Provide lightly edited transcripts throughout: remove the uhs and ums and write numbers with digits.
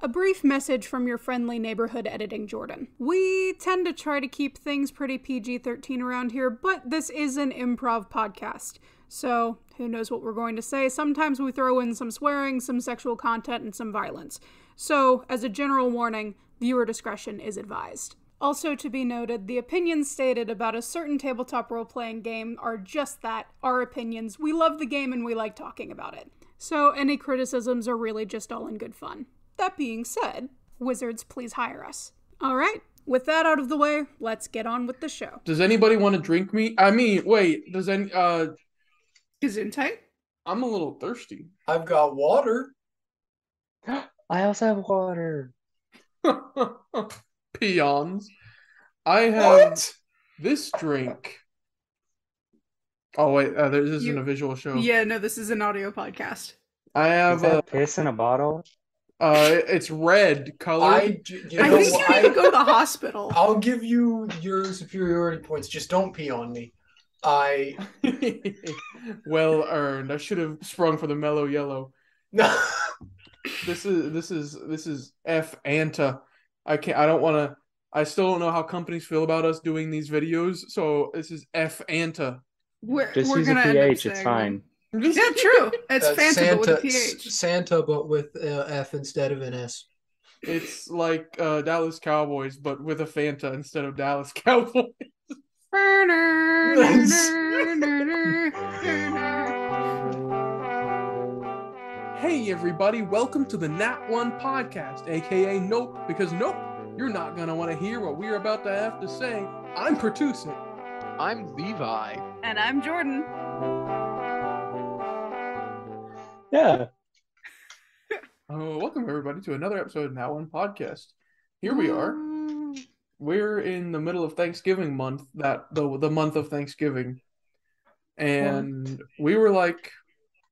A brief message from your friendly neighborhood editing Jordan. We tend to try to keep things pretty PG-13 around here, but this is an improv podcast. So, who knows what we're going to say. Sometimes we throw in some swearing, some sexual content, and some violence. So, as a general warning, viewer discretion is advised. Also to be noted, the opinions stated about a certain tabletop role-playing game are just that, our opinions. We love the game and we like talking about it. So any criticisms are really just all in good fun. That being said, wizards, please hire us. Alright, with that out of the way, let's get on with the show. Does anybody want to drink me? I mean, wait, does any, Gesundheit? I'm a little thirsty. I've got water. I also have water. Peons. I have What? this drink. Oh, wait, this isn't a visual show. Yeah, no, this is an audio podcast. I Is have that piss in a bottle? it's red color. I think you need to go to the hospital. I'll give you your superiority points. Just don't pee on me. Well earned. I should have sprung for the mellow yellow. No. This is F Anta. I don't want to. I still don't know how companies feel about us doing these videos. So this is F Anta. Just we're use a gonna PH. It's fine. Yeah, true. It's Fanta, but with a PH. Santa, but with F instead of an S. It's like Dallas Cowboys, but with a Fanta instead of Dallas Cowboys. Hey everybody, welcome to the Nat One Podcast, aka Nope, because nope, you're not gonna want to hear what we're about to have to say. I'm Pertusik. I'm Levi. And I'm Jordan. Yeah. Welcome everybody to another episode of Nat One Podcast. Here we are. We're in the middle of Thanksgiving month, the month of Thanksgiving. And we were like,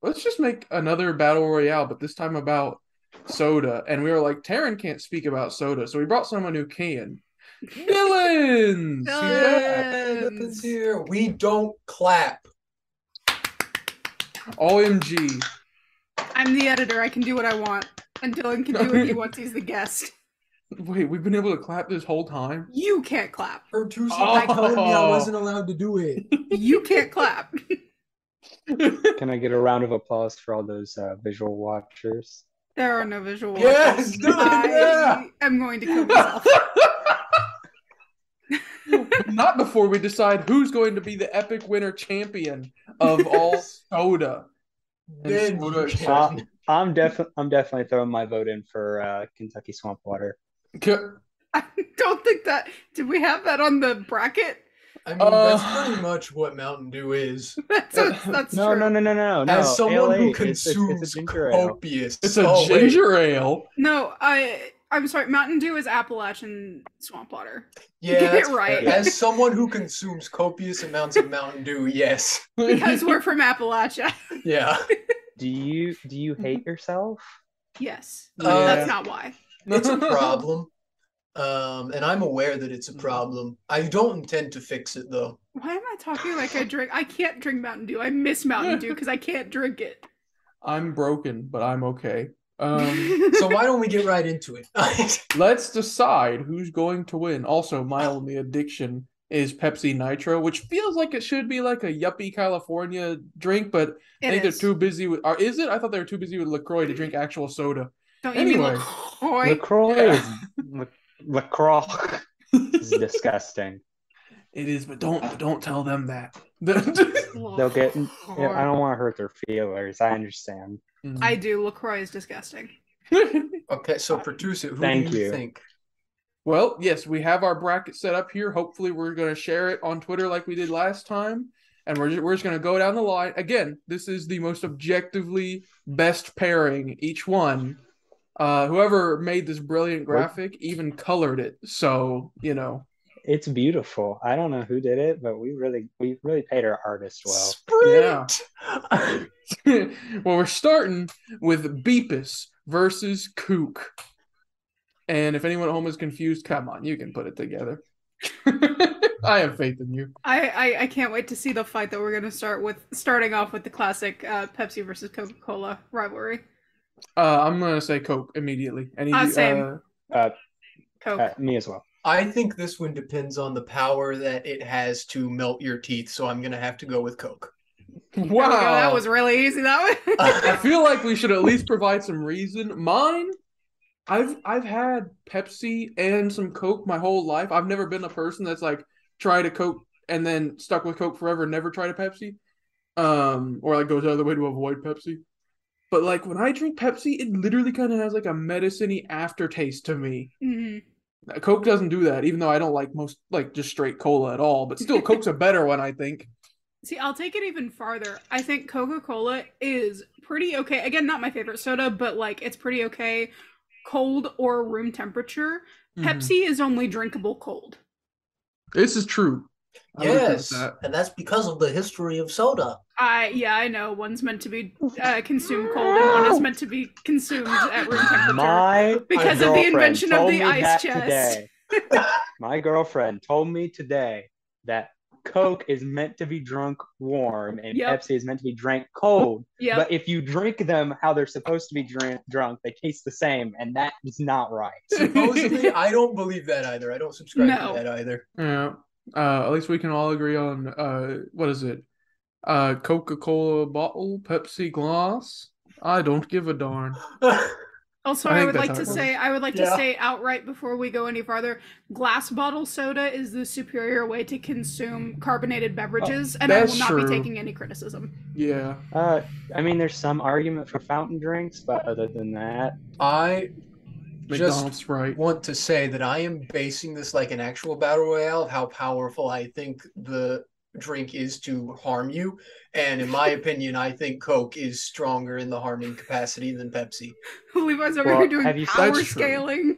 let's just make another battle royale, but this time about soda. And we were like, Taryn can't speak about soda, so we brought someone who can. Dylan's! Dylan's here. We don't clap. OMG. I'm the editor. I can do what I want. And Dylan can do what he wants. He's the guest. Wait, we've been able to clap this whole time? You can't clap. I told me I wasn't allowed to do it. You can't clap. Can I get a round of applause for all those visual watchers? There are no visual watchers. Yes, I am going to kill myself. Not before we decide who's going to be the epic winner champion of all soda. Then I'm definitely throwing my vote in for Kentucky Swamp Water. I don't think that. Did we have that on the bracket? I mean, that's pretty much what Mountain Dew is. That's No, true. No. As someone who ALA, consumes it's a ginger ale. copious, It's a ginger ale. No, I'm sorry. Mountain Dew is Appalachian swamp water. Yeah, Get that's it right. fair. As someone who consumes copious amounts of Mountain Dew, yes. Because we're from Appalachia. Yeah. Do you hate yourself? Yes. Yeah. That's not why. It's a problem. And I'm aware that it's a problem. I don't intend to fix it, though. Why am I talking like I drink? I can't drink Mountain Dew. I miss Mountain Dew because I can't drink it. I'm broken, but I'm okay. So why don't we get right into it? Let's decide who's going to win. Also, my only addiction is Pepsi Nitro, which feels like it should be like a yuppie California drink, but I think they're too busy with... is it? I thought they were too busy with LaCroix to drink actual soda. Don't you mean Anyway. LaCroix? LaCroix is LaCroix is disgusting. It is, but don't tell them that. They'll get. I don't want to hurt their feelers. I understand. I do. LaCroix is disgusting. Okay, so Pertusik, who Thank do you you. think? Well, yes, we have our bracket set up here. Hopefully, we're going to share it on Twitter like we did last time. And we're just going to go down the line. Again, this is the most objectively best pairing, each one. Whoever made this brilliant graphic even colored it. So, you know. It's beautiful. I don't know who did it, but we really paid our artist well. Sprint! Yeah. Well, we're starting with Beepus versus Kook. And if anyone at home is confused, come on, you can put it together. I have faith in you. I can't wait to see the fight that we're going to starting off with the classic Pepsi versus Coca-Cola rivalry. I'm gonna say Coke immediately. Same. Coke. Me as well. I think this one depends on the power that it has to melt your teeth, so I'm gonna have to go with Coke. There we go. That Wow. was really easy. That one. I feel like we should at least provide some reason. Mine, I've had Pepsi and some Coke my whole life. I've never been a person that's like tried a Coke and then stuck with Coke forever and never tried a Pepsi. Or like goes out of the way to avoid Pepsi. But like when I drink Pepsi, it literally kind of has like a medicine-y aftertaste to me. Mhm. Coke doesn't do that, even though I don't like most like just straight cola at all. But still, Coke's a better one, I think. See, I'll take it even farther. I think Coca-Cola is pretty okay. Again, not my favorite soda, but like it's pretty okay cold or room temperature. Pepsi is only drinkable cold. This is true. I would agree with Yes, that. and that's because of the history of soda. I know one's meant to be consumed cold and one is meant to be consumed at room temperature. My Because of the girlfriend invention of told the me ice that chest. today. My girlfriend told me today that Coke is meant to be drunk warm and Yep. Pepsi is meant to be drank cold. Yep. But if you drink them how they're supposed to be drunk, they taste the same, and that is not right. Supposedly, I don't believe that either. I don't subscribe No. to that either. Yeah. At least we can all agree on what is it? Coca-Cola bottle, Pepsi glass. I don't give a darn. Also, I I think would that's like to how it say, goes. I would like to Yeah. say outright before we go any farther, glass bottle soda is the superior way to consume carbonated beverages, and I will that's not true. be taking any criticism. Yeah. I mean, there's some argument for fountain drinks, but other than that, I McDonald's just Sprite. want to say that I am basing this like an actual battle royale of how powerful I think the drink is to harm you. And in my opinion, I think Coke is stronger in the harming capacity than Pepsi. Levi's over Well, here doing have you- power That's true. scaling.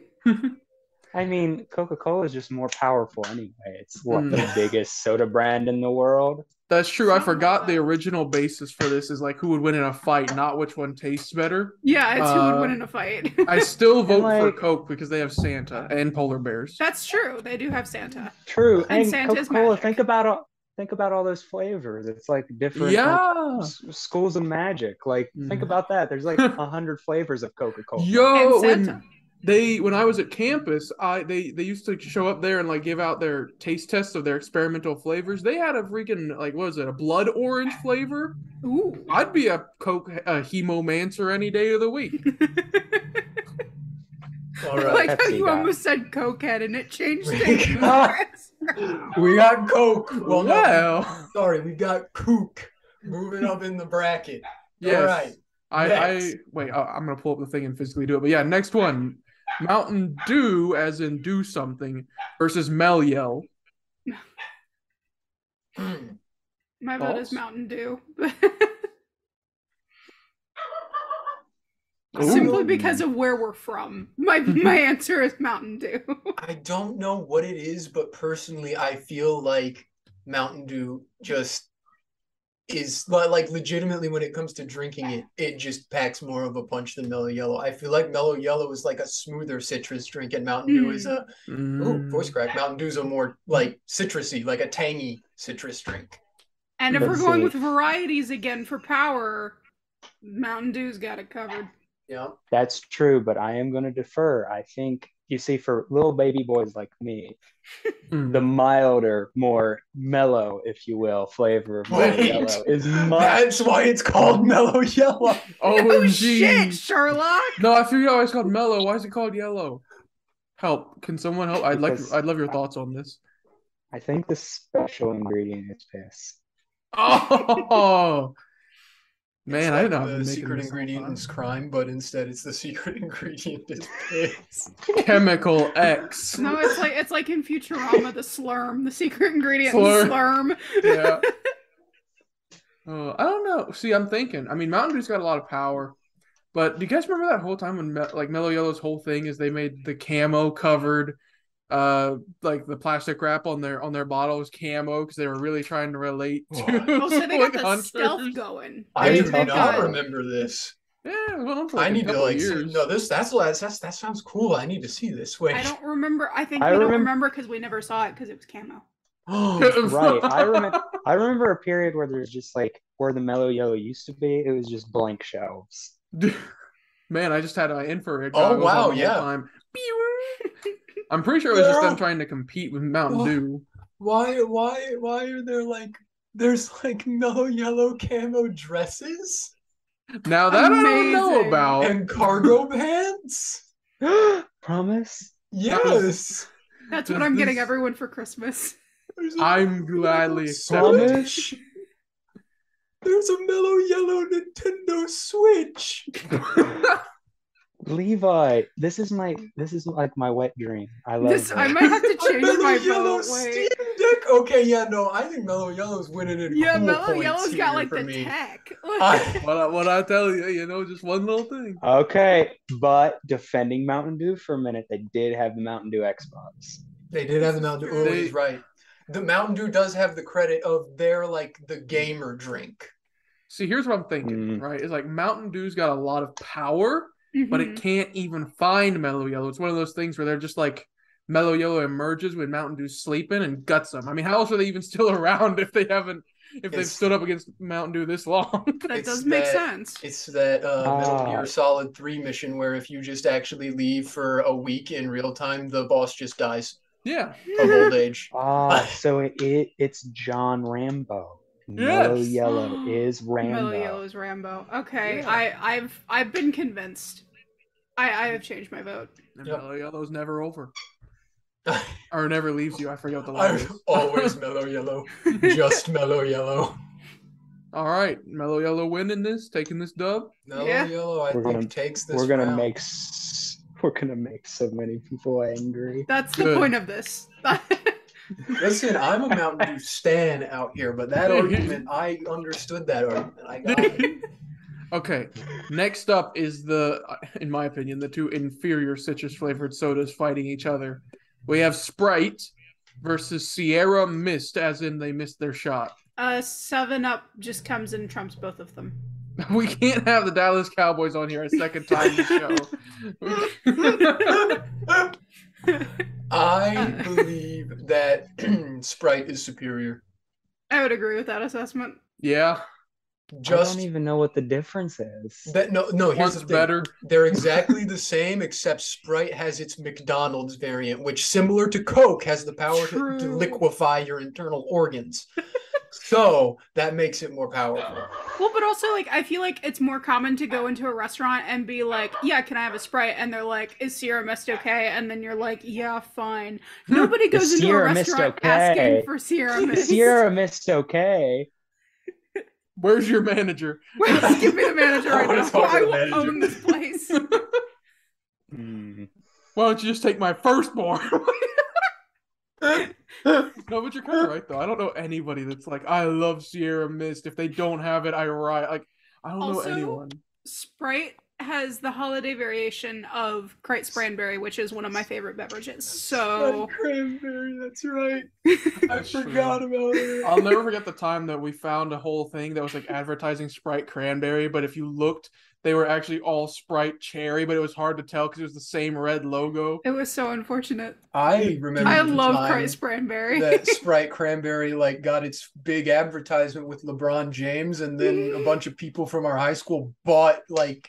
I mean, Coca-Cola is just more powerful anyway. It's what Mm. the biggest soda brand in the world. That's true. I Something like forgot the that. original basis for this is like who would win in a fight, not which one tastes better. Yeah, it's who would Uh, win in a fight. I still vote for like- Coke because they have Santa and polar bears. That's true. They do have Santa. True, And and Santa's Coca-Cola. magic. Think about all those flavors. It's like different Yeah. schools of magic. Like think Mhm. about that. There's like 100 flavors of Coca-Cola. Yo, And Santa. when I was at campus, they used to show up there and like give out their taste tests of their experimental flavors. They had a freaking like what was it, a blood orange flavor? Ooh. I'd be a Coke hemomancer any day of the week. All I right. like how Pepsi you guy. almost said cokehead and it changed We things. got- We got Coke. Well, no, Well, sorry, we got Kook moving up in the bracket. yes. All right. I Next. wait. I'm gonna pull up the thing and physically do it. But yeah, next one, Mountain Dew, as in do something, versus Mel Yell. My vote is False? Mountain Dew. Ooh. Simply because of where we're from. My answer is Mountain Dew. I don't know what it is, but personally, I feel like Mountain Dew just is like legitimately when it comes to drinking it, it just packs more of a punch than Mellow Yellow. I feel like Mellow Yellow is like a smoother citrus drink, and Mountain Dew is a voice crack. Mountain Dew's a more like citrusy, like a tangy citrus drink. And if Let's we're going see. with varieties again for power, Mountain Dew's got it covered. Yeah. That's true, but I am going to defer. I think, you see, for little baby boys like me, Mm. the milder, more mellow, if you will, flavor of Mellow Wait. Yellow is much. That's why it's called Mellow Yellow. Oh OMG. shit, Sherlock! No, I figured out why it's called Mellow. Why is it called Yellow? Help! Can someone help? Because- I'd love your thoughts on this. I think the special ingredient is piss. Oh man, It's I didn't know. like I've been the making secret this all the ingredient time. is crime, but instead it's the secret ingredient is piss. Chemical X. No, it's like in Futurama, the slurm, the secret ingredient Slurm. in slurm. Yeah. I don't know. See, I'm thinking. I mean, Mountain Dew's got a lot of power, but do you guys remember that whole time when like Mellow Yellow's whole thing is they made the camo covered, like the plastic wrap on their bottles camo because they were really trying to relate to Oh, so they got like the stealth hunters. going. I They do talk not about- remember this. Yeah, it went on for like I a need to couple like see, years. no that sounds cool. I need to see this. Wait. I don't remember. I think I we don't remem- remember because we never saw it because it was camo. Right. I remember a period where there's just like where the Mellow Yellow used to be, it was just blank shelves. Man, I just had my infrared Oh, goggles wow, on the yeah. whole time. I'm pretty sure it was just them trying to compete with Mountain Dew. Why are there there's like mellow yellow camo dresses Now that I don't know Amazing. about. and cargo pants? Promise? Yes. That's Does what I'm getting this- everyone for Christmas. There's a I'm mellow gladly yellow accepting. Switch. There's a mellow yellow Nintendo Switch. Levi, this is like my wet dream. I love This it. I might have to A change mellow my yellow vote. Steam Wait. Deck. Okay, yeah, no, I think mellow yellow's winning in Yeah, cool Mellow points Yellow's got here like for the me. tech. What I tell you, just one little thing. Okay, but defending Mountain Dew for a minute, they did have the Mountain Dew Xbox. They did have the This is Mountain Dew. true. Oh, he's right. The Mountain Dew does have the credit of their like the gamer drink. See, here's what I'm thinking, right? It's like Mountain Dew's got a lot of power, but it Mhm. can't even find Mellow Yellow. It's one of those things where they're just like Mellow Yellow emerges when Mountain Dew's sleeping and guts them. I mean, how else are they even still around if they've It's- stood up against Mountain Dew this long? That It's does make that- sense. It's that Metal Ah. Gear Solid 3 mission where if you just actually leave for a week in real time, the boss just dies Yeah. of old age. So it's John Rambo. Yes. Mellow Yellow is Rambo. Mellow Yellow is Rambo. Okay, Yeah. I've been convinced. I have changed my vote. And Yep. Mellow Yellow's never over. Or never leaves you. I forget what the line I'm is. always mellow yellow. Just mellow yellow. All right. Mellow Yellow winning this, taking this dub. Mellow Yeah. yellow, I We're think, gonna- takes this We're gonna round. make so many people angry. That's the Good. point of this. Listen, I'm a Mountain Dew stan out here, but that argument, I understood that argument. I got it. Okay, next up is in my opinion, the two inferior citrus flavored sodas fighting each other. We have Sprite versus Sierra Mist, as in they missed their shot. 7-Up just comes and trumps both of them. We can't have the Dallas Cowboys on here a second time this show. I believe that Sprite is superior. I would agree with that assessment. Yeah, I Just don't even know what the difference is. that no, here's one's the thing. better. They're exactly the same, except Sprite has its McDonald's variant, which, similar to Coke, has the power to True. liquefy your internal organs. So that makes it more powerful. Well, but also, like, I feel like it's more common to go into a restaurant and be like, yeah, can I have a Sprite? And they're like, is Sierra Mist okay? And then you're like, yeah, fine. Nobody goes into a Sierra Mist restaurant okay? asking for Sierra Mist. Sierra Mist okay. Where's your manager? Give me the manager I right wanna now. talk to I the will manager. own this place. Hmm. Why don't you just take my firstborn? No, but you're kind of right though. I don't know anybody that's like, I love Sierra Mist. If they don't have it, I riot. Like, I don't Also, know anyone. Sprite has the holiday variation of Kreitz Cranberry, which is one of my favorite beverages. So Cranberry, that's right. I That's true. forgot about it. I'll never forget the time that we found a whole thing that was like advertising Sprite Cranberry, but if you looked, they were actually all Sprite Cherry, but it was hard to tell because it was the same red logo. it was so unfortunate. I remember I the love time Kreitz Cranberry. that Sprite Cranberry like got its big advertisement with LeBron James, and then a bunch of people from our high school bought like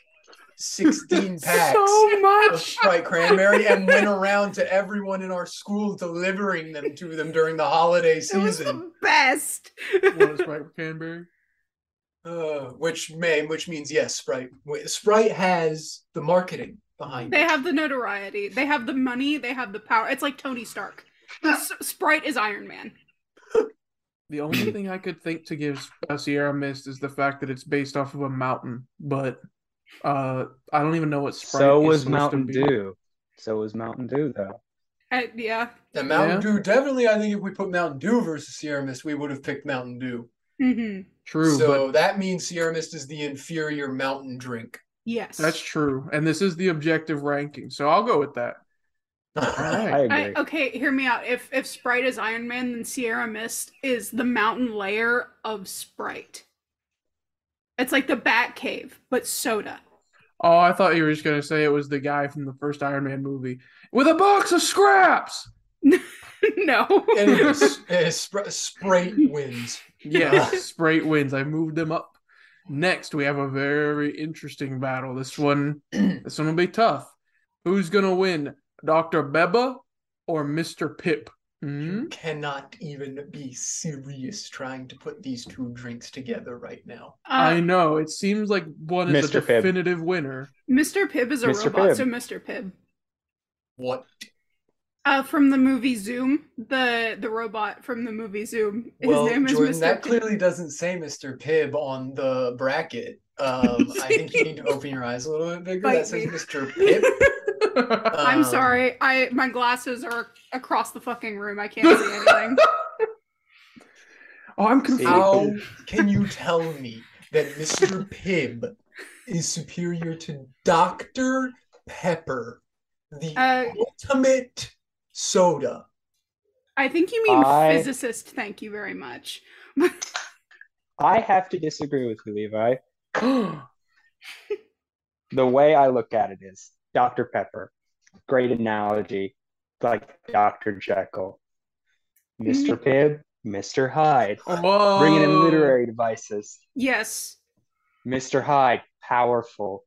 16 packs So of much. Sprite Cranberry and went around to everyone in our school delivering them to them during the holiday It was season. the best. What is Sprite Cranberry? Which means yes, Sprite. Sprite has the marketing behind They it. have the notoriety. They have the money. They have the power. It's like Tony Stark. Sprite is Iron Man. The only thing I could think to give Sierra Mist is the fact that it's based off of a mountain, but I don't even know what Sprite So is was supposed to Mountain be. Dew. So was Mountain Dew, though. Yeah. And Mountain Yeah. Dew, definitely, I think if we put Mountain Dew versus Sierra Mist, we would have picked Mountain Dew. Mm-hmm. True, So but that means Sierra Mist is the inferior mountain drink. Yes. that's true. And this is the objective ranking, so I'll go with that. All I right. agree. Okay, hear me out. If Sprite is Iron Man, then Sierra Mist is the mountain layer of Sprite. It's like the Bat Cave, but soda. Oh, I thought you were just gonna say it was the guy from the first Iron Man movie with a box of scraps. No. Anyways, Sprite wins. Yeah, Sprite wins. I moved them up. Next, we have a very interesting battle. This one will be tough. Who's gonna win, Dr. Beba or Mr. Pibb? You cannot even be serious trying to put these two drinks together right now. I know. It seems like one is a Mr. Pibb. definitive winner. Mr. Pibb is a Mr. robot, Pibb. so Mr. Pibb. What? From the movie Zoom, the robot from the movie Zoom. His Well, name is Jordan, Mr. that Pibb. clearly doesn't say Mr. Pibb on the bracket. I think you need to open your eyes a little bit bigger. Bite That says me. Mr. Pibb. I'm sorry. My glasses are across the fucking room. I can't see anything. Oh, I'm confused. How can you tell me that Mr. Pibb is superior to Dr. Pepper, the ultimate soda? I think you mean I- physicist. Thank you very much. I have to disagree with you, Levi. The way I look at it is Dr. Pepper. Great analogy. Like Dr. Jekyll. Mr. Pibb, Mr. Hyde. Whoa. Bringing in literary devices. Yes. Mr. Hyde, powerful,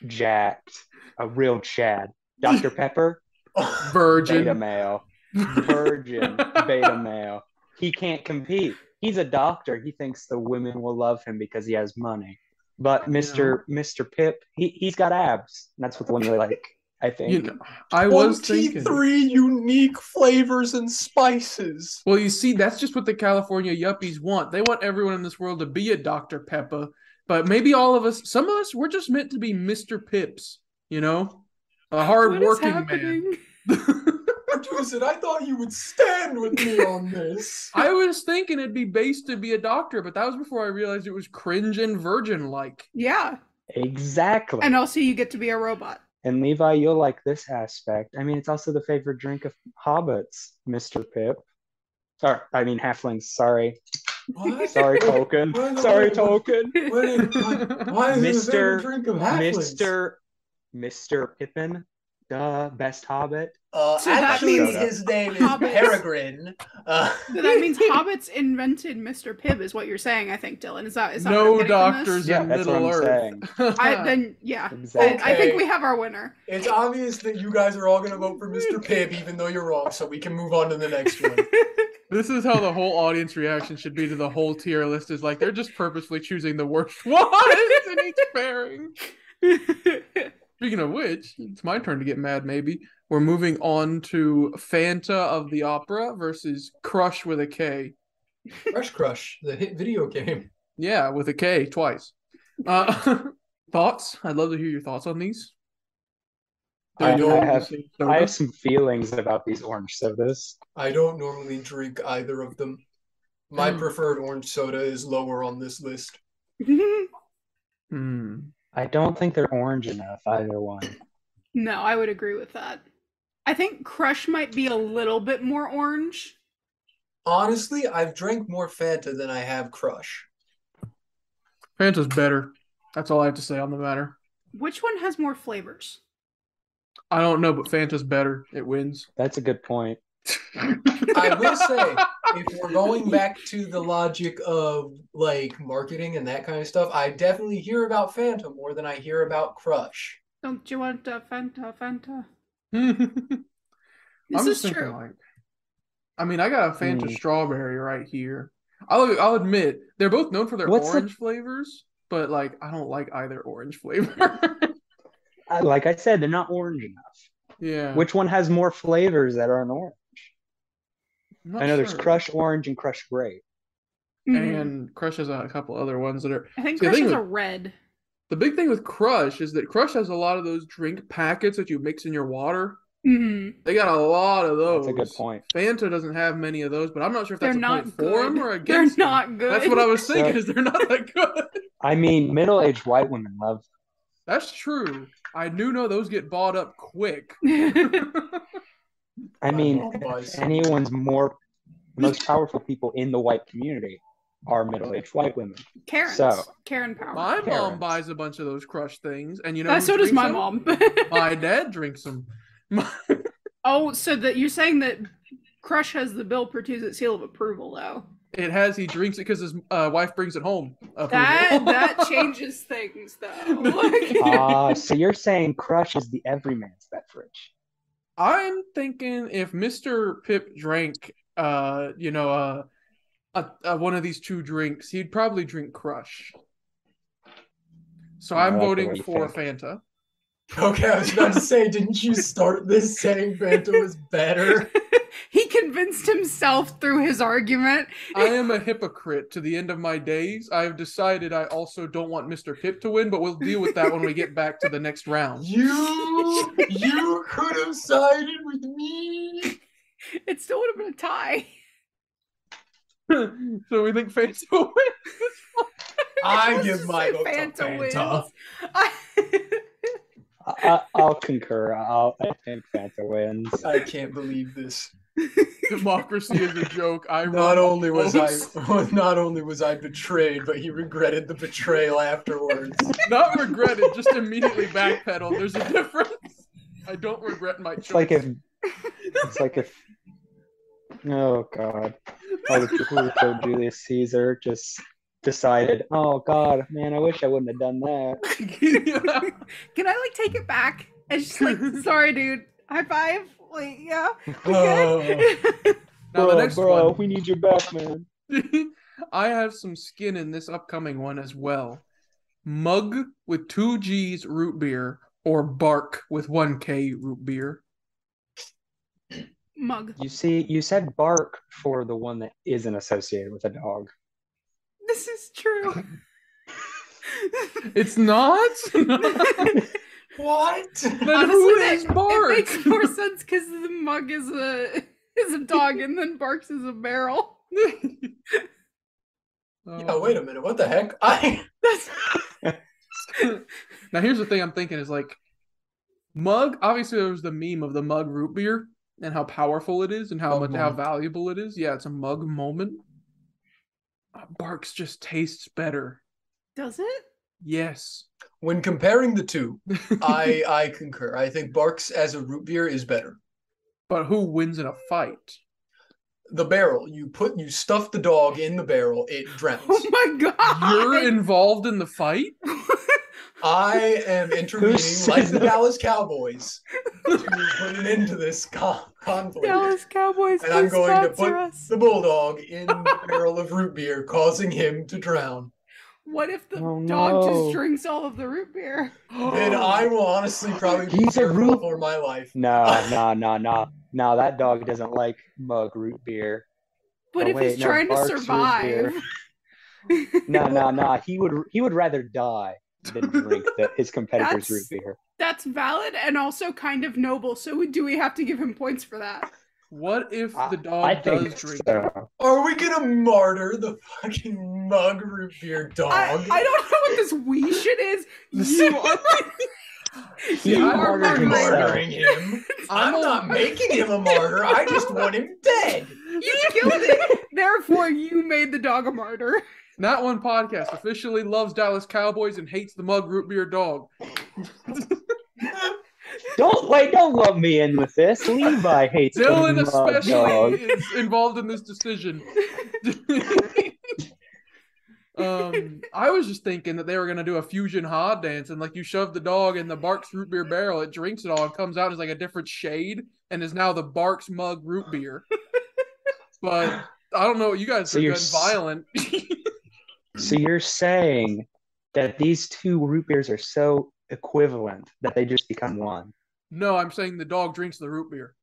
jacked, a real Chad. Dr. Pepper, beta Virgin. male. Virgin, beta male. He can't compete. He's a doctor. He thinks the women will love him because he has money. But Mr. Pibb, he's got abs. That's what the women like, I think. You know, I was thinking. 23 unique flavors and spices. Well, you see, that's just what the California yuppies want. They want everyone in this world to be a Dr. Pepper. But maybe all of us, some of us, we're just meant to be Mr. Pips, you know? A hard-working What is man. happening? Producer, I thought you would stand with me on this. I was thinking it'd be based to be a doctor, but that was before I realized it was cringe and virgin-like. Yeah. Exactly. And also you get to be a robot. And Levi, you'll like this aspect. I mean, it's also the favorite drink of hobbits, Mr. Pibb. Or, I mean, halflings, sorry. What? Sorry, Tolkien. Why not? Sorry, Tolkien. Why is it a Mr. favorite drink of halflings? Mr. Pippin, the best hobbit. So that Actually, means his name is hobbits. Peregrine. So that means hobbits invented Mr. Pibb, is what you're saying, I think, Dylan. Is that what No I'm getting from doctors this? Yeah, in that's what Middle I'm Earth. saying. Then yeah. Exactly. I think we have our winner. It's obvious that you guys are all going to vote for Mr. Pibb, even though you're wrong, so we can move on to the next one. This is how the whole audience reaction should be to the whole tier list. Is like they're just purposely choosing the worst ones in each pairing. Speaking of which, it's my turn to get mad. Maybe we're moving on to Fanta of the Opera versus Crush with a K. Fresh Crush, the hit video game. Yeah, with a K twice. Thoughts? I'd love to hear your thoughts on these. I They're have- the same soda. I have some feelings about these orange sodas. I don't normally drink either of them. My preferred orange soda is lower on this list. Hmm. I don't think they're orange enough, either one. No, I would agree with that. I think Crush might be a little bit more orange. Honestly, I've drank more Fanta than I have Crush. Fanta's better. That's all I have to say on the matter. Which one has more flavors? I don't know, but Fanta's better. It wins. That's a good point. I will say, if we're going back to the logic of like marketing and that kind of stuff, I definitely hear about Fanta more than I hear about Crush. Don't you want a Fanta? I'm This just is thinking, true. like, I mean, I got a Fanta strawberry right here. I'll admit they're both known for their What's the- orange flavors, but like I don't like either orange flavor. Like I said, they're not orange enough. Yeah. Which one has more flavors that aren't orange? I'm not I know there's sure. Crush Orange and Crush Grape. Mhm. And Crush has a couple other ones that are. I think See, the Crush thing is with- a red. The big thing with Crush is that Crush has a lot of those drink packets that you mix in your water. Mm-hmm. They got a lot of those. That's a good point. Fanta doesn't have many of those, but I'm not sure if They're that's a not point for them good. or They're against them. not good. That's what I was thinking. So- Is they're not that good. I mean, middle-aged white women love That's true. I do know those get bought up quick. I mean, love Buzz. most powerful people in the white community are middle-aged white women. Karens. So- Karen power. My mom Parents. buys a bunch of those Crush things, and you know who So does drinks my them? mom. My dad drinks them. Oh, so that you're saying that Crush has the Bill Pertuzet seal of approval, though. It has. He drinks it because his wife brings it home. That changes things, though. So you're saying Crush is the everyman's beverage? I'm thinking if Mr. Pip drank, one of these two drinks, he'd probably drink Crush. So I'm voting for Fanta. Okay, I was about to say, didn't you start this saying Fanta was better? He convinced himself through his argument. I am a hypocrite to the end of my days. I have decided I also don't want Mr. Pip to win, but we'll deal with that when we get back to the next round. You could have sided with me. It still would have been a tie. So we think Fanta wins. I give my vote to Fanta. I'll concur. I think Fanta wins. I can't believe this. Democracy is a joke. Not only was I betrayed, but he regretted the betrayal afterwards. Not regretted, just immediately backpedaled. There's a difference. I don't regret my choice. It's like if oh god, all the people who killed Julius Caesar just decided, oh god, man, I wish I wouldn't have done that. Can I take it back? And just sorry, dude. High five. Yeah. Okay. Now the next one, we need your back, man. I have some skin in this upcoming one as well. Mug with 2 G's root beer or Bark with 1K root beer. Mug. You see, you said Bark for the one that isn't associated with a dog. This is true. It's not? What? Then Honestly, who is Bark? It makes more sense because the Mug is a dog and then Barks is a barrel. Yeah, wait a minute. What the heck? Now here's the thing I'm thinking is Mug, obviously there was the meme of the Mug root beer and how powerful it is and how valuable it is. Yeah, it's a Mug moment. Barks just tastes better. Does it? Yes. When comparing the two, I concur. I think Barks as a root beer is better. But who wins in a fight? The barrel. You stuff the dog in the barrel, it drowns. Oh my god! You're involved in the fight? I am intervening like the Dallas Cowboys to put an end to this conflict. Dallas Cowboys, and I'm going to put us. the bulldog in the barrel of root beer, causing him to drown. What if the dog just drinks all of the root beer? Then I will honestly probably be fearful for my life. No, that dog doesn't like Mug root beer. But if he's trying to survive. No. He would rather die than drink his competitor's root beer. That's valid and also kind of noble. So do we have to give him points for that? What if the dog does drink? So. Are we gonna martyr the fucking Mug root beer dog? I don't know what this we shit is. You are murdering him. I'm not making him a martyr. I just want him dead. You killed it. Therefore, you made the dog a martyr. Not One Podcast officially loves Dallas Cowboys and hates the Mug root beer dog. Don't lump me in with this. Levi hates Dylan the Mug dog. especially is involved in this decision. I was just thinking that they were gonna do a fusion hot dance and you shove the dog in the Barks root beer barrel, it drinks it all, and comes out as a different shade and is now the Barks Mug root beer. But I don't know, you guys are getting violent. So you're saying that these two root beers are so equivalent that they just become one? No, I'm saying the dog drinks the root beer.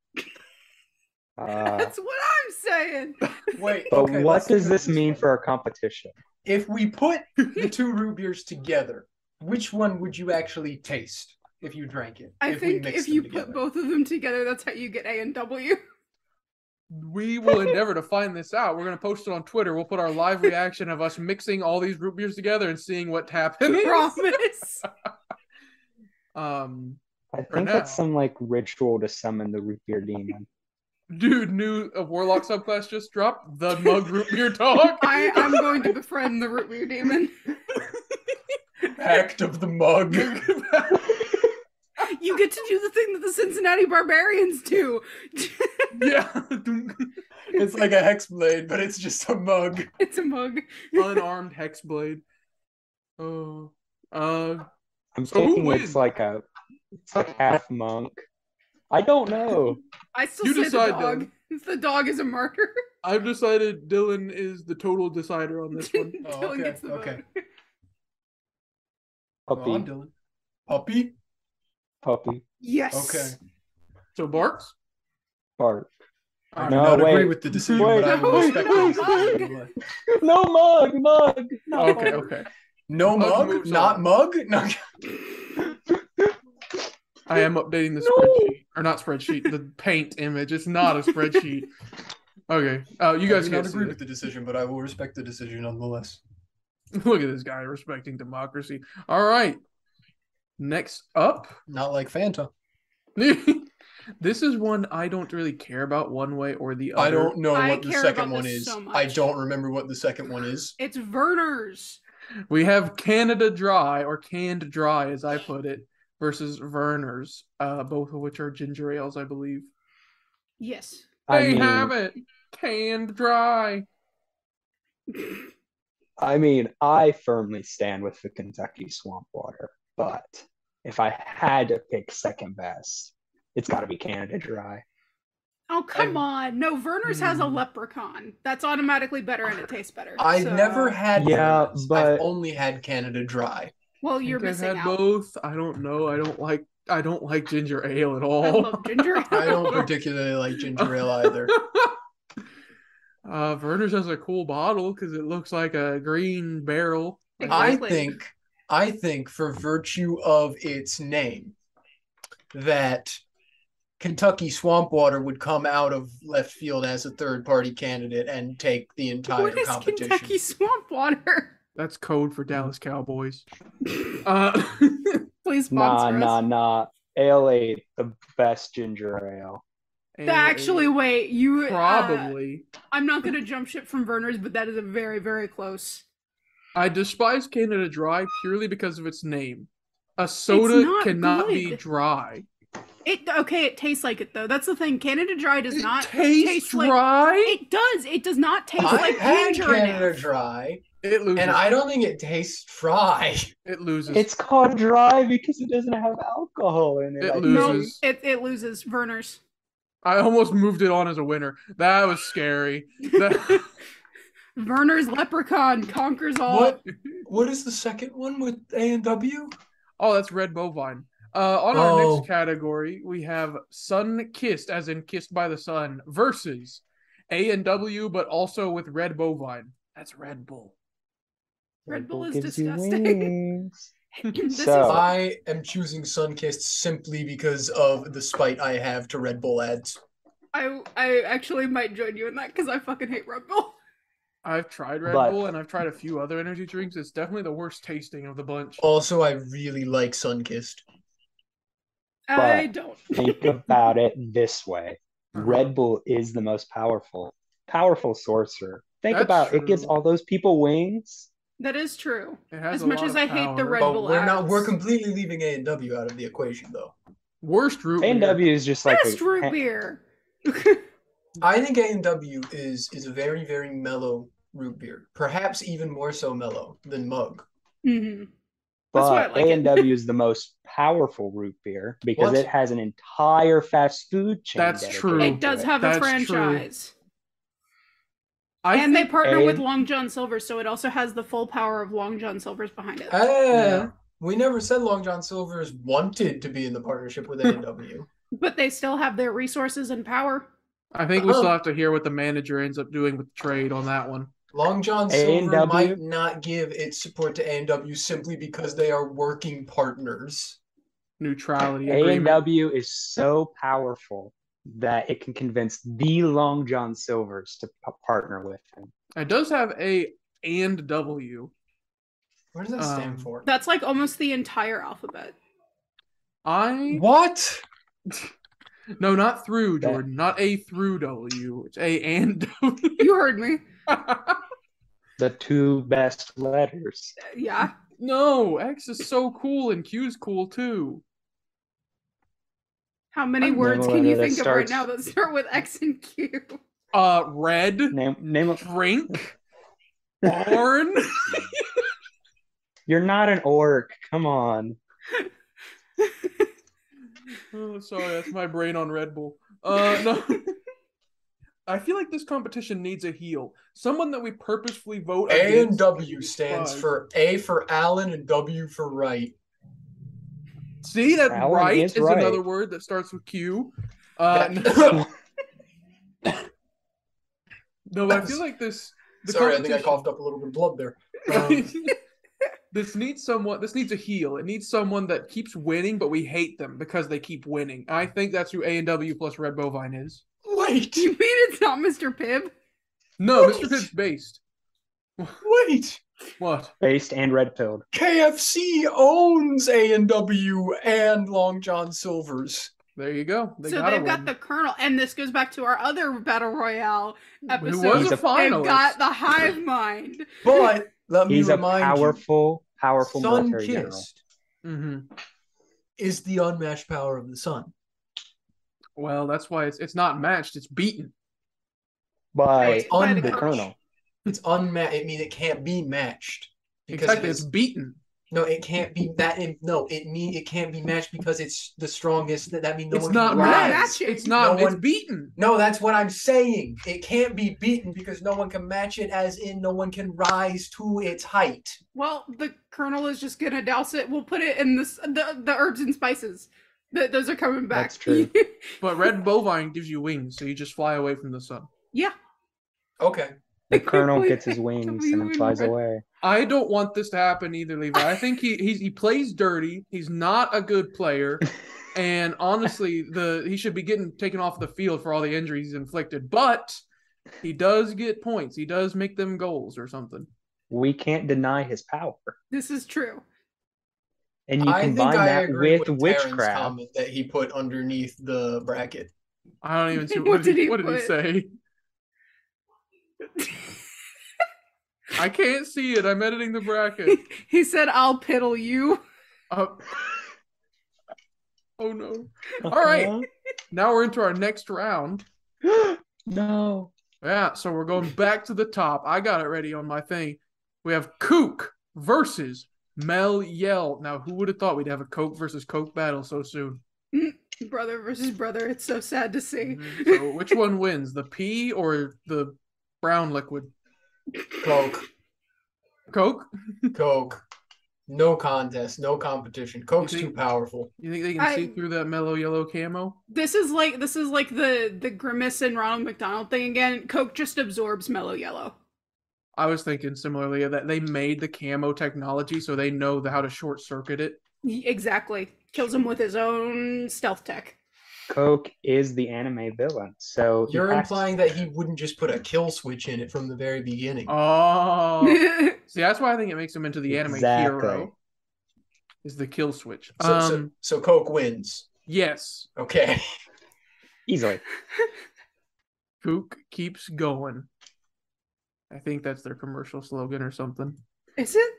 That's what I'm saying. Wait, but okay, what does this mean for our competition? If we put the two root beers together, which one would you actually taste if you drank it? I think if you put both of them together, that's how you get A and W. We will endeavor to find this out. We're going to post it on Twitter. We'll put our live reaction of us mixing all these root beers together and seeing what happens. Promise. I think that's some ritual to summon the root beer demon. Dude, new Warlock subclass just dropped. The Mug root beer dog. I'm going to befriend the root beer demon. Act of the Mug. You get to do the thing that the Cincinnati Barbarians do. Yeah. It's like a Hexblade, but it's just a mug. It's a mug. Unarmed Hexblade. Oh. I'm So who thinking wins? it's like half monk. I don't know. I still You say the decide, dog. Dylan. If the dog is a martyr, I've decided Dylan is the total decider on this one. Oh, Dylan okay, gets the okay. vote. Go Puppy, on, Dylan. Puppy? puppy, Yes. Okay. So Barks? bark. I Alright. do No, not agree wait. with the decision, Wait, but I will wait, respect no, the decision. No mug. No. Okay, okay. No Mug mug? moves Not on. mug? No. I am updating the No. spreadsheet. Or not spreadsheet, the paint image. It's not a spreadsheet. Okay. You guys I do can't not see agree it. with the decision, but I will respect the decision nonetheless. Look at this guy respecting democracy. All right. Next up. Not like Fanta. This is one I don't really care about one way or the other. I don't know I what the care second about one this is. so much. I don't remember what the second one is. It's Verner's. We have Canada Dry, or Canned Dry as I put it, versus Verner's, both of which are ginger ales, I believe. Yes. They have it. Canned Dry. I firmly stand with the Kentucky Swamp Water, but if I had to pick second best, it's got to be Canada Dry. Oh, come on. No, Verner's has a leprechaun. That's automatically better and it tastes better. I've so- never had Yeah, Vernors. but- I've only had Canada Dry. Well, you're I've missing had out. both. I don't know. I don't like ginger ale at I all. love ginger ale. I don't particularly like ginger ale either. Verner's has a cool bottle because it looks like a green barrel. Exactly. I think for virtue of its name, that Kentucky Swamp Water would come out of left field as a third party candidate and take the entire What is competition. Kentucky Swamp Water? That's code for Dallas Cowboys. Please Nah, sponsor us. nah. Ale 8, the best ginger ale. Actually, wait. You probably. I'm not gonna jump ship from Verner's, but that is a very, very close. I despise Canada Dry purely because of its name. A soda not cannot be good. dry. It tastes like it though. That's the thing. Canada Dry does not Taste like dry. it does. It does not taste I've like had ginger Canada enough. Dry, It loses. and I don't think it tastes dry. It loses. It's called dry because it doesn't have alcohol in it. It I loses. think. No, it loses. Verner's. I almost moved it on as a winner. That was scary. That- Verner's Leprechaun conquers all. What is the second one with A&W? Oh, that's Red Bovine. On our Oh. next category, we have Sun Kissed, as in Kissed by the Sun, versus A&W, but also with Red Bovine. That's Red Bull. Red Bull is gives you disgusting. wings. This So- is I am choosing Sunkist simply because of the spite I have to Red Bull ads. I actually might join you in that because I fucking hate Red Bull. I've tried Red But- Bull, and I've tried a few other energy drinks. It's definitely the worst tasting of the bunch. Also, I really like Sunkist. I don't. Think about it this way. Uh-huh. Red Bull is the most powerful sorcerer. Think That's about it. It gives true. all those people wings. That is true. It has As a much lot as of I hate the power. Red But Bull we're ads. completely leaving A&W out of the equation, though. Worst root beer. A&W is just like Best root beer. I think A&W is a very, very mellow root beer. Perhaps even more so mellow than Mug. hmm That's why I But like it. A&W is the most powerful root beer because What? it has an entire fast food chain. That's dedicated true. It to does have a That's franchise. I And they think partner with A- Long John Silver, so it also has the full power of Long John Silver's behind it. Yeah. We never said Long John Silver's wanted to be in the partnership with A&W. But they still have their resources and power. we still have to hear what the manager ends up doing with the trade on that one. Long John Silver A&W? might not give its support to A&W simply because they are working partners. Neutrality agreement. A&W is so powerful that it can convince the Long John Silvers to partner with him. It does have A and W. What does that stand for? That's like almost the entire alphabet. What? No, not through, Jordan. Not A through W. It's A and W. You heard me. The two best letters. Yeah. No, X is so cool and Q's cool too. How many I'm words the can you letter that think of right starts- now that start with X and Q? Red, Name a... drink, barn. You're not an orc. Come on. Oh, sorry, that's my brain on Red Bull. No. I feel like this competition needs a heel. Someone that we purposefully vote A against. and W stands for A for Alan and W for right. See, that Alan right is is right. another word that starts with Q. That- No, but I feel like this. Sorry, I think I coughed up a little bit of blood there. This needs someone. This needs a heel. It needs someone that keeps winning, but we hate them because they keep winning. I think that's who A and W plus Red Bovine is. Wait, You mean it's not Mr. Pibb? No, What? Mr. Pibb's based. wait. What? Based and red pilled. KFC owns A&W and Long John Silver's. There you go. They So gotta they've got win. the Colonel, and this goes back to our other Battle Royale episode. Who was He's a a- They've finalist. got the hive mind. But let me He's a remind powerful Sun military general. Kissed hmm is the unmatched power of the sun. Well, that's why it's not matched. It's beaten. By It's By the the unmatched. colonel. It's unmatched. It means it can't be matched because Exactly, it it's is, beaten. no, it can't be that. No, it can't be matched because it's the strongest. That means no It's one not can matched. rise. matched. It's not. No It's one- beaten. No, that's what I'm saying. It can't be beaten because no one can match it. As in, no one can rise to its height. Well, the Colonel is just gonna douse it. We'll put it in the herbs and spices. Those are coming back. That's true. But Red Bovine gives you wings, so you just fly away from the sun. Yeah. Okay. The colonel Completely- gets his wings and completely then flies right. away. I don't want this to happen either, Levi. I think he plays dirty. He's not a good player, and honestly, he should be getting taken off the field for all the injuries he's inflicted. But he does get points. He does make them goals or something. We can't deny his power. This is true. And you I think combine I that agree with Taryn's witchcraft. comment that he put underneath the bracket. I don't even see What did he what did he put? say. I can't see it. I'm editing the bracket. He said, "I'll piddle you." Oh no! All right, now we're into our next round. No. Yeah, so we're going back to the top. I got it ready on my thing. We have Kook versus Mel Yell. Now, who would have thought we'd have a Coke versus Coke battle so soon? Brother versus brother. It's so sad to see. So, which one wins, the pea or the brown liquid? Coke. Coke? Coke. No contest. No competition. Coke's You too think- powerful. You think they can see through that mellow yellow camo? This is like the Grimace and Ronald McDonald thing again. Coke just absorbs mellow yellow. I was thinking similarly that they made the camo technology so they know how to short circuit it. Exactly. Kills him with his own stealth tech. Coke is the anime villain, so he You're has- implying that he wouldn't just put a kill switch in it from the very beginning. Oh, see, that's why I think it makes him into the anime Exactly. hero. Is the kill switch? So Coke wins. Yes, Okay. easily. Kook keeps going. I think that's their commercial slogan or something. Is it?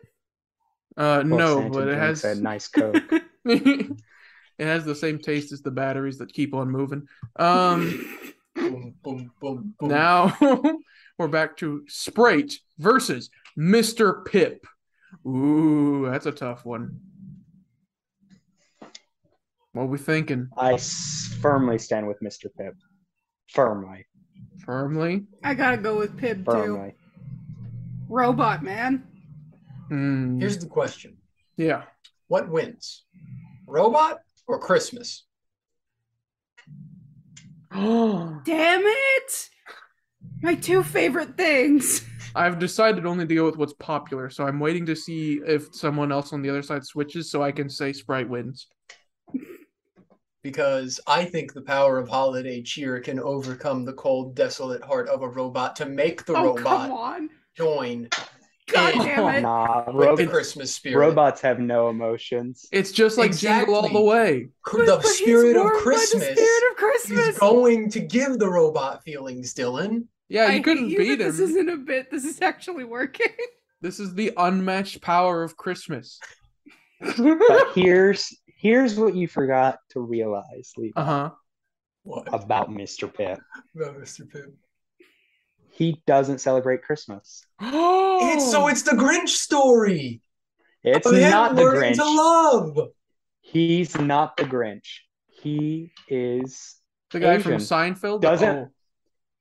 Well, No, Santa but it drinks has a nice Coke. it has the same taste as the batteries that keep on moving. Boom, boom, boom, boom. Now we're back to Sprite versus Mr. Pip. Ooh, that's a tough one. What we thinking? I firmly stand with Mr. Pip. Firmly. Firmly? I gotta go with Pib too. Firmly. Robot man. Hmm. Here's the question. Yeah. What wins? Robot or Christmas? Damn it! My two favorite things. I've decided only to go with what's popular, so I'm waiting to see if someone else on the other side switches so I can say Sprite wins. Because I think the power of holiday cheer can overcome the cold, desolate heart of a robot to make the Oh, come robot on. join God in damn it. Nah, with the Christmas spirit. robots have no emotions. It's just like Jingle All the Exactly. Way. The But he's spirit of warmed by Christmas The spirit of Christmas. is going to give the robot feelings, Dylan. Yeah, I you couldn't hate beat that him. This isn't a bit. This is actually working. This is the unmatched power of Christmas. But Here's what you forgot to realize, Levi, Uh-huh. What? about Mr. Pip. About Mr. Pip. He doesn't celebrate Christmas. It's the Grinch story. It's Of him not the learning to Grinch. love. He's not the Grinch. He is the guy Asian. from Seinfeld. Doesn't- Oh.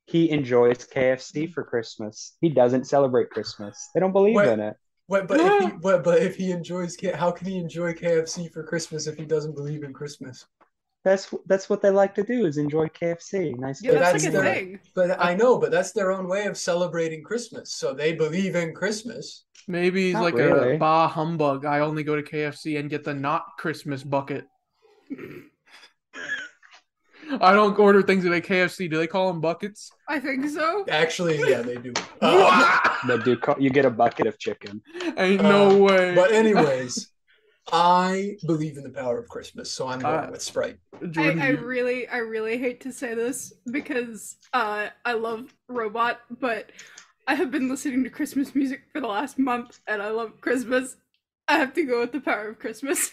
He enjoys KFC for Christmas. He doesn't celebrate Christmas. They don't believe Wait. in it. But if he enjoys, how can he enjoy KFC for Christmas if he doesn't believe in Christmas? That's what they like to do is enjoy KFC. Nice. Yeah, But that's like a that's thing. But I know, but that's their own way of celebrating Christmas. So they believe in Christmas. Maybe he's Not like really. a bah humbug. I only go to KFC and get the not Christmas bucket. I don't order things at a KFC. Do they call them buckets? I think so. Actually, yeah, they do. They do. You get a bucket of chicken. Ain't no way. But anyways, I believe in the power of Christmas, so I'm going with Sprite. Jordan, I really hate to say this because I love Robot, but I have been listening to Christmas music for the last month and I love Christmas. I have to go with the power of Christmas.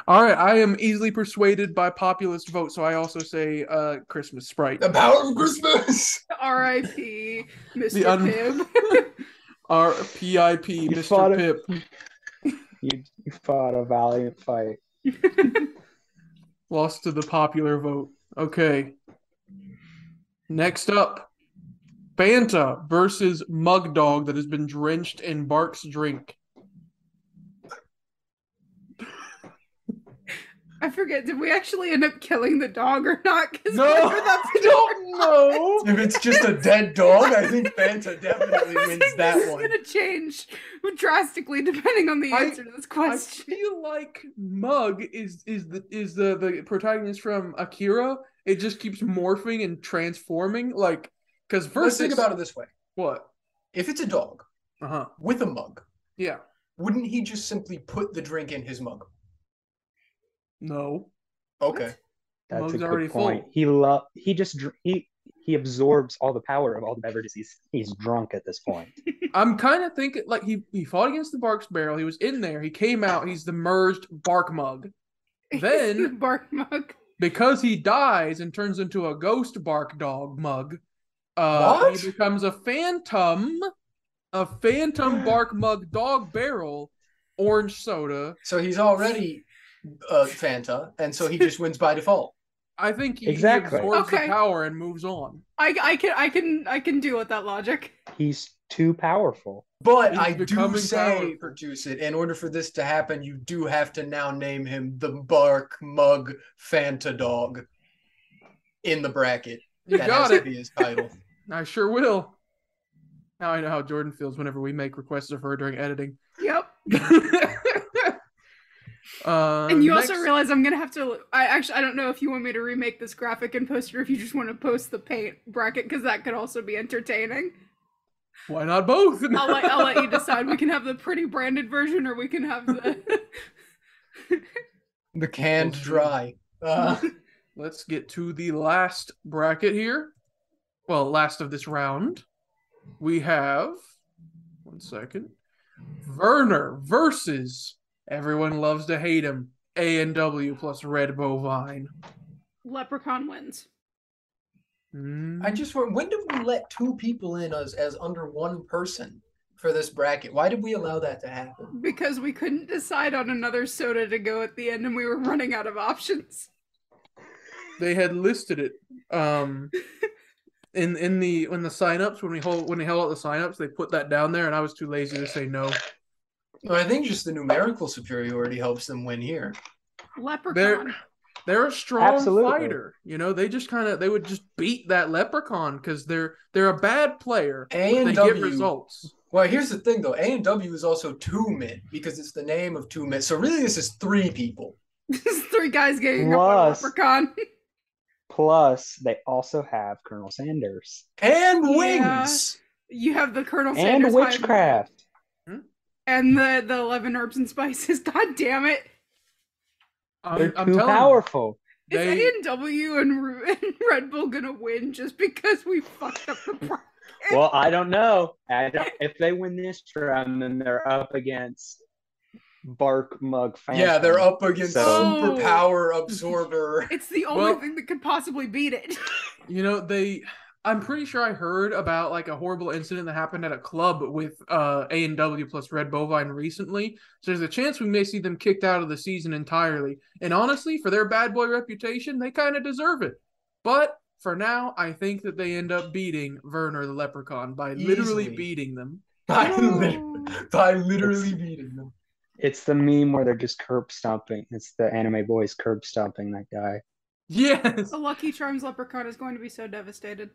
All right, I am easily persuaded by populist vote, so I also say Christmas Sprite. The power of Christmas. R.I.P. Mr. Pibb. R.P.I.P. You fought Mr. it. Pip. You fought a valiant fight. Lost to the popular vote. Okay. Next up, Fanta versus Mug Dog that has been drenched in Bark's drink. I forget, did we actually end up killing the dog or not? 'Cause No, whenever that's I don't know. If it's just a dead dog, I think Fanta definitely I wins think that this one. is gonna change drastically depending on the answer to this I question. feel like Mug is the protagonist from Akira. It just keeps morphing and transforming, like because Let's first think about it this way. what? If it's a dog Uh-huh. with a mug, Yeah. wouldn't he just simply put the drink in his mug? No. Okay. That's Mug's a good already point. full. He absorbs all the power of all the beverages. He's drunk at this point. I'm kind of thinking like he fought against the Barks barrel. He was in there. He came out. He's the merged Bark Mug. The Then bark mug. because he dies and turns into a ghost Bark Dog Mug, What? he becomes a phantom Bark Mug Dog Barrel orange soda. So he's already Fanta, and so he just wins by default. I think he Exactly. absorbs Okay. the power and moves on. I can deal with that logic. He's too powerful. But He's I do becoming say, powerful. produce it, in order for this to happen, you do have to now name him the Bark Mug Fanta Dog in the bracket. You That got has it. to be his title. I sure will. Now I know how Jordan feels whenever we make requests of her during editing. Yep. And you also next- realize I'm gonna have to. I don't know if you want me to remake this graphic and post it, or if you just want to post the paint bracket, because that could also be entertaining. Why not both? I'll let you decide. We can have the pretty branded version, or we can have the. The canned Bullshit. dry. Let's get to the last bracket here. Well, last of this round. We have 1 second. Werner versus everyone loves to hate him. A&W plus Red Bovine. Leprechaun wins. I just when did we let two people in as under one person for this bracket? Why did we allow that to happen? Because we couldn't decide on another soda to go at the end, and we were running out of options. They had listed it in the signups when they held out the signups, they put that down there, and I was too lazy to say no. Well, I think just the numerical superiority helps them win here. Leprechaun. They're a strong Absolutely. fighter. You know, they would just beat that Leprechaun because they're a bad player. But they get A&W. results. Well, here's the thing though. A&W is also two men because it's the name of two men. So really, this is three people. There's 3 guys getting up on a Plus- leprechaun. Plus, they also have Colonel Sanders And Yeah. wings. You have the Colonel and Sanders hybrid witchcraft. and the 11 herbs and spices. God damn it! They're I'm too telling you, powerful. Is They- A&W and Red Bull gonna win just because we fucked up the bracket? Well, I don't know. If they win this round, then they're up against Bark Mug Phantom. Yeah, they're up against settle. Superpower Absorber. It's the only Well- thing that could possibly beat it. You know, I'm pretty sure I heard about like a horrible incident that happened at a club with A&W plus Red Bovine recently. So there's a chance we may see them kicked out of the season entirely. And honestly, for their bad boy reputation, they kind of deserve it. But for now, I think that they end up beating Werner the Leprechaun by literally Easily. beating them. by literally beating them. It's the meme where they're just curb stomping. It's the anime boys curb stomping that guy. Yes. The Lucky Charms Leprechaun is going to be so devastated.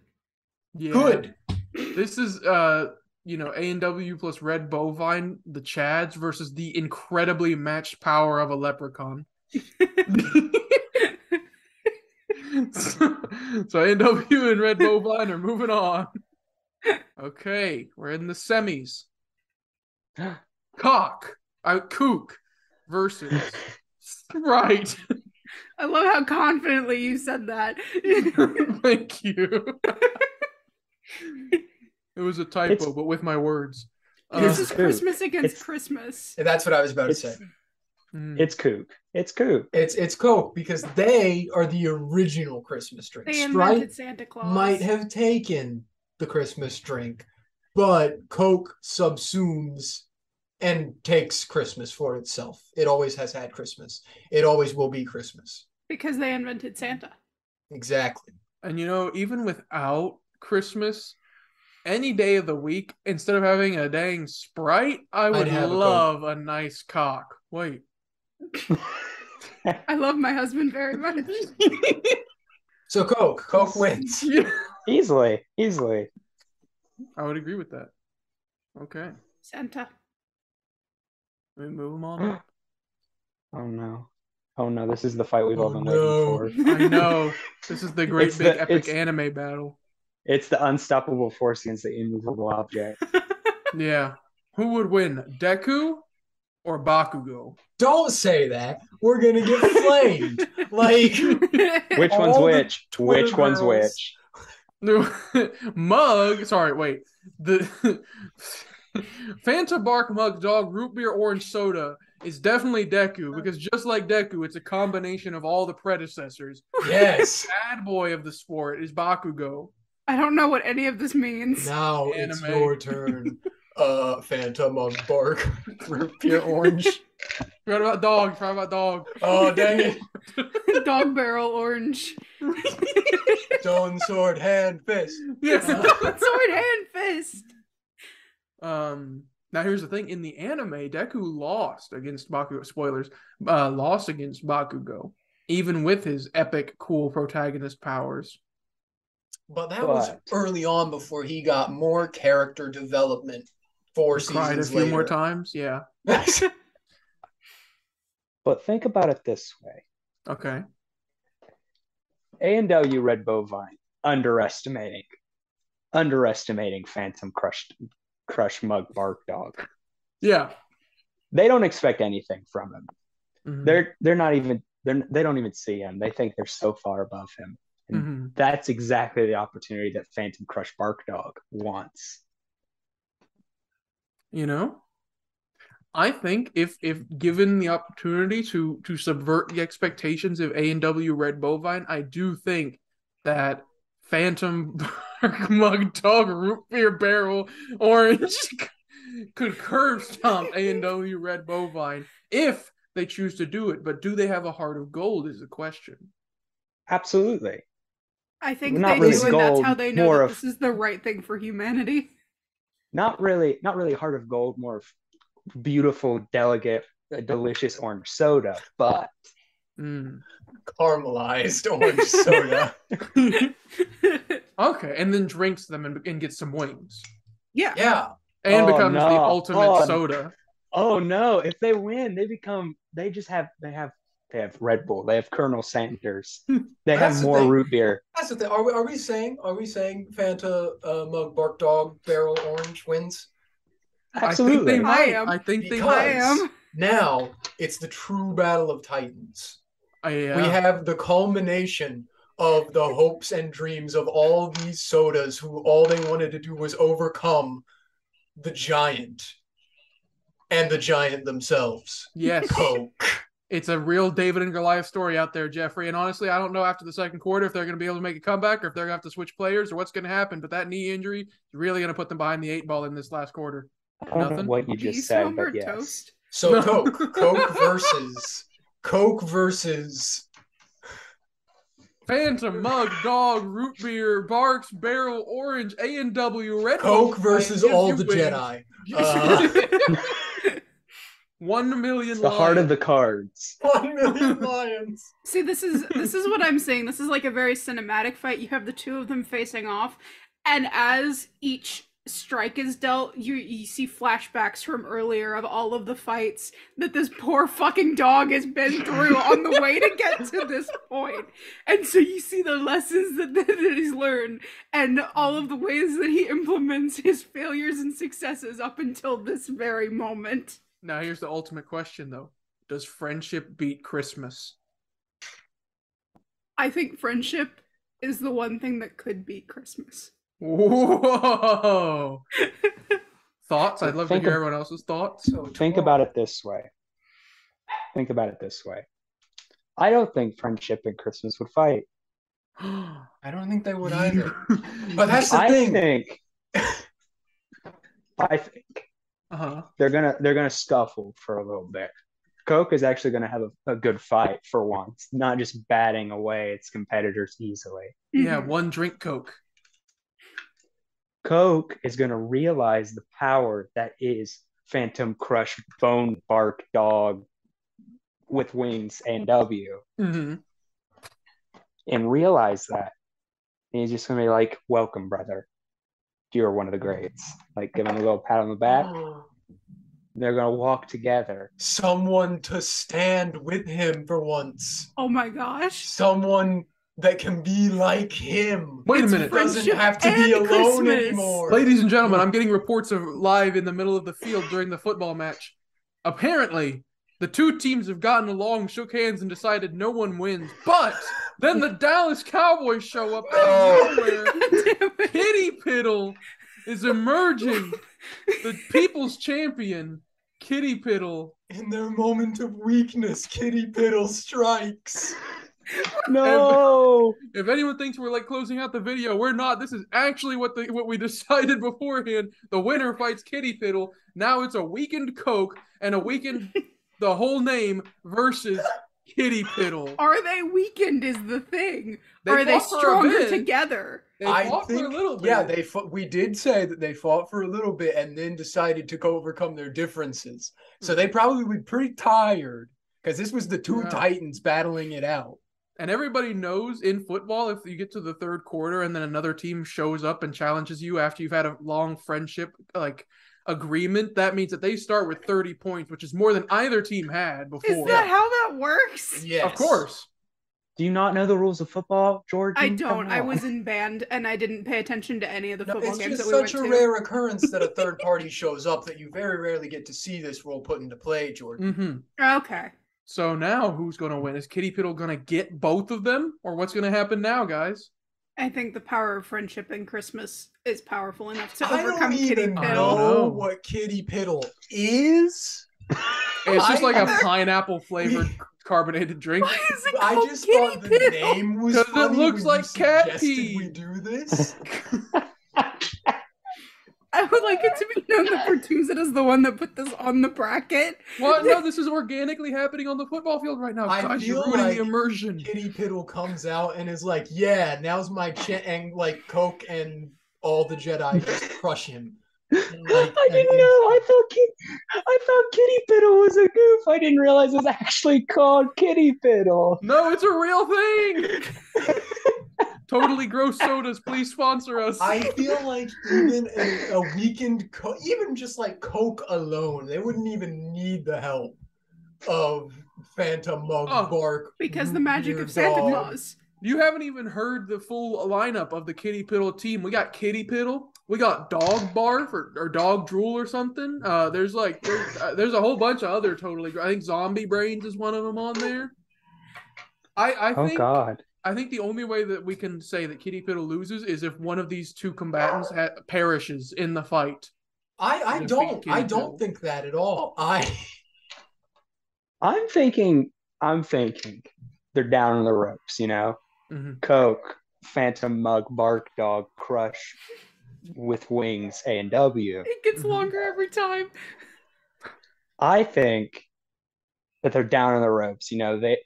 Yeah. Good. This is A&W plus Red Bovine, the Chads versus the incredibly matched power of a leprechaun. So A&W and Red Bovine are moving on. Okay, we're in the semis. Kook versus Sprite. I love how confidently you said that. Thank you. It was a typo, It's- but with my words. This is Kook. Christmas against It's- Christmas. That's what I was about to It's say. it's Kook. It's Kook. It's Coke because they are the original Christmas drink. They Sprite invented Santa Claus. might have taken the Christmas drink, but Coke subsumes and takes Christmas for itself. It always has had Christmas. It always will be Christmas. Because they invented Santa. Exactly. And even without Christmas, any day of the week, instead of having a dang Sprite, I would have a Coke. love a nice cock. Wait. I love my husband very much. So Coke wins. Yeah. Easily. I would agree with that. Okay. Santa. We move them on up. Oh no, this is the fight we've all been no. waiting for. I know. This is the great It's big the- epic it's- anime battle. It's the unstoppable force against the immovable object. Yeah. Who would win, Deku or Bakugo? Don't say that. We're gonna get flamed. Like Which All one's the which? Twitter Which one's girls. which? No, Mug. Sorry, wait. The Fanta Bark Mug Dog Root Beer Orange Soda is definitely Deku because just like Deku, it's a combination of all the predecessors. yes. Bad boy of the sport is Bakugo. I don't know what any of this means. Now it's Anime. your turn. Phantom of Bark. Root beer orange. Forgot about dog. Oh dang it. Dog barrel orange. Stone sword hand fist. Yes. Sword hand fist. Now here's the thing: in the anime, Deku lost against Bakugo. Spoilers. Lost against Bakugo, even with his epic, cool protagonist powers. But that was But- early on before he got more character development 4 Cried a seasons few later. more times. Yeah. But think about it this way. Okay. A&W Red Bovine underestimating Phantom Crush Mug Bark Dog. Yeah. They don't expect anything from him. Mhm. They don't even see him. They think they're so far above him. And Mhm. that's exactly the opportunity that Phantom Crush Bark Dog wants. I think if given the opportunity to subvert the expectations of A&W Red Bovine, I do think that Phantom Bark Mug Dog Root Beer Barrel Orange could curb stomp A&W Red Bovine if they choose to do it. But do they have a heart of gold is the question. Absolutely. I think Not they really do, and that's gold, how they know more that of- this is the right thing for humanity. Not really Heart of Gold, more of beautiful, delicate, delicious orange soda, but Mm. Caramelized orange soda. Okay, and then drinks them and gets some wings. Yeah. Yeah. And Oh, becomes the no. ultimate Oh, soda. oh no, if they win, they have Red Bull, they have Colonel Sanders, they That's have the more thing. root beer. That's the thing. Are we saying Fanta Mug Bark Dog Barrel Orange wins? Absolutely. I think they might. I am. I think they Because- might. I am. Now it's the true battle of Titans. Yeah. We have the culmination of the hopes and dreams of all these sodas who all they wanted to do was overcome the giant. and the giant themselves. Yes. Coke. It's a real David and Goliath story out there, Jeffrey. And honestly, I don't know after the second quarter if they're going to be able to make a comeback or if they're going to have to switch players or what's going to happen. But that knee injury is really going to put them behind the 8 ball in this last quarter. I don't know Nothing? what you Peace, just said, Homer, but yes. toast. So Coke versus Phantom, Mug, Dog, Root Beer, Barks, Barrel, Orange, A&W, Red Coke Bull, versus and all you the win. Jedi. 1 million It's the heart of lions. the cards. 1 million lions. See, this is what I'm saying. This is like a very cinematic fight. You have the two of them facing off, and as each strike is dealt, you see flashbacks from earlier of all of the fights that this poor fucking dog has been through on the way to get to this point. And so you see the lessons that he's learned and all of the ways that he implements his failures and successes up until this very moment. Now here's the ultimate question, though. Does friendship beat Christmas? I think friendship is the one thing that could beat Christmas. Whoa! Thoughts? I'd love to Think hear of- everyone else's thoughts. So Think about it this way. I don't think friendship and Christmas would fight. I don't think they would either. But that's the I thing. think Uh-huh. they're gonna scuffle for a little bit. Coke is actually gonna have a good fight for once, not just batting away its competitors easily. Yeah, Mhm. one drink Coke. Coke is gonna realize the power that is Phantom Crush Bone Bark Dog with wings and W, Mm-hmm. and realize that. And he's just gonna be like, "Welcome, brother. You're one of the greats." Like, give him a little pat on the back. They're gonna walk together. Someone to stand with him for once. Oh my gosh. Someone that can be like him. Wait a It's minute. Doesn't friendship have to be and alone Christmas. anymore. Ladies and gentlemen, I'm getting reports of live in the middle of the field during the football match. Apparently, the two teams have gotten along, shook hands, and decided no one wins. But then the Dallas Cowboys show up out of nowhere. Damn it. Kitty Piddle is emerging. The people's champion, Kitty Piddle. In their moment of weakness, Kitty Piddle strikes. No. If anyone thinks we're like closing out the video, we're not. This is actually what we decided beforehand. The winner fights Kitty Piddle. Now it's a weakened Coke and a weakened the whole name versus Kitty Piddle. Are they weakened is the thing. They Are they fought for a stronger bit. together? They I fought think, for a little bit. yeah, we did say that they fought for a little bit and then decided to overcome their differences. So they probably would be pretty tired because this was the two Yeah. Titans battling it out. And everybody knows in football, if you get to the third quarter and then another team shows up and challenges you after you've had a long friendship agreement, that means that they start with 30 points, which is more than either team had before. Is that how that works? Yes. Of course. Do you not know the rules of football, George? I Come don't. I on. was in band and I didn't pay attention to any of the No, football it's games just that we such a went to. rare occurrence that a third party shows up that you very rarely get to see this rule put into play, Jordan. Mm-hmm. Okay. So now who's going to win? Is Kitty Piddle going to get both of them? Or what's going to happen now, guys? I think the power of friendship and Christmas is powerful enough to I overcome don't Kitty even I don't Piddle. know. know what Kitty Piddle is. It's just I- like a pineapple flavored carbonated drink. Why is it I called just Kitty thought the Piddle? name was 'Cause it funny looks when like you cat suggested pee. we do this. I would like it to be known that Bertuzzi is the one that put this on the bracket. What? No, this is organically happening on the football field right now. I Gosh, you're feel ruining like the immersion. Kitty Piddle comes out and is like, "Yeah, now's my chance," and like Coke and all the Jedi just crush him. And, like, I didn't know. I thought Kitty Piddle was a goof. I didn't realize it was actually called Kitty Piddle. No, it's a real thing. Totally Gross Sodas, please sponsor us. I feel like even a weakened Coke, even just like Coke alone, they wouldn't even need the help of Phantom Mug Oh, Bark. Because the Root magic Beer of Santa Dog. Claus. You haven't even heard the full lineup of the Kitty Piddle team. We got Kitty Piddle. We got Dog Barf or Dog Drool or something. There's a whole bunch of other totally. I think Zombie Brains is one of them on there. I Oh think God. I think the only way that we can say that Kitty Piddle loses is if one of these two combatants perishes in the fight. I Defeat don't Kitty Piddle. don't think that at all. I'm thinking they're down on the ropes, you know? Mhm. Coke, Phantom Mug, Bark Dog, Crush with Wings, A&W. It gets Mhm. longer every time. I think that they're down on the ropes, you know, they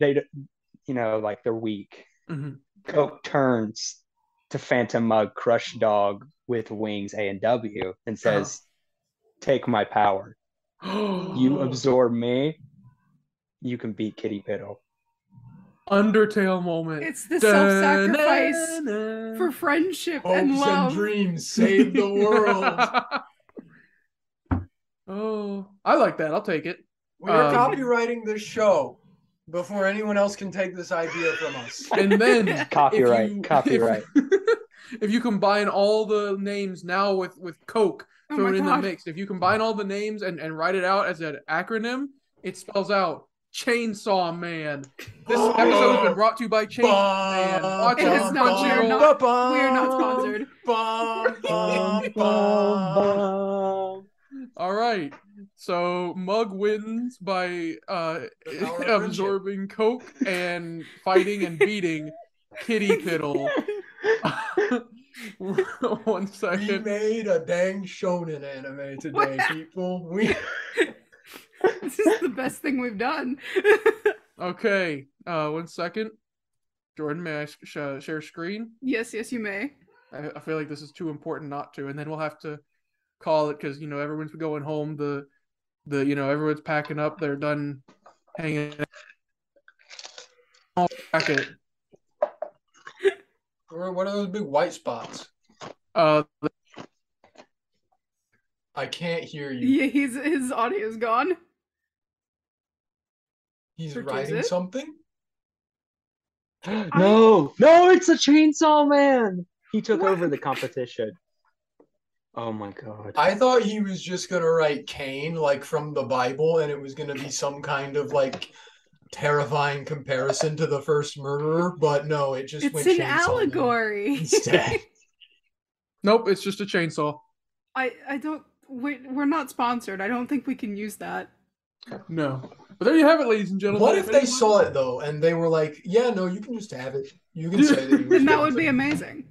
you know, like they're weak. Mhm. Coke turns to Phantom Mug, Crush Dog with Wings, A&W and says, "Take my power. You absorb me. You can beat Kitty Piddle." Undertale moment. It's the self-sacrifice for friendship and Hopes love. and dreams save the world. Oh, I like that. I'll take it. We're copywriting this show before anyone else can take this idea from us. And then Copyright. If you combine all the names now with Coke Oh thrown my in the God. mix, if you combine all the names and write it out as an acronym, it spells out Chainsaw Man. This episode has been brought to you by Chainsaw Man. Watch It is on not. We are Crunchyroll. not. We are not sponsored. All right. So Mug wins by power of absorbing Coke and fighting and beating Kitty Piddle. 1 We second. made a dang shonen anime today, people. This is the best thing we've done. Okay. 1 second. Jordan, may I share screen? Yes, you may. I feel like this is too important not to, and then we'll have to call it because everyone's going home. The everyone's packing up. They're done hanging out. Packet. What are those big white spots? Uh, I can't hear you. Yeah, his audio's gone. He's Or is writing it? something? No, it's a Chainsaw Man. He took over the competition. Oh my God. I thought he was just gonna write Cain, like from the Bible, and it was gonna be some kind of like terrifying comparison to the first murderer, but no, it just It's went an Chainsaw Man allegory. instead. nope, it's just a chainsaw. I don't. We're not sponsored. I don't think we can use that. No. But there you have it, ladies and gentlemen. What if they anyone- saw it though, and they were like, "Yeah, no, you can just have it. You can say that." You Then that respect would be it." amazing.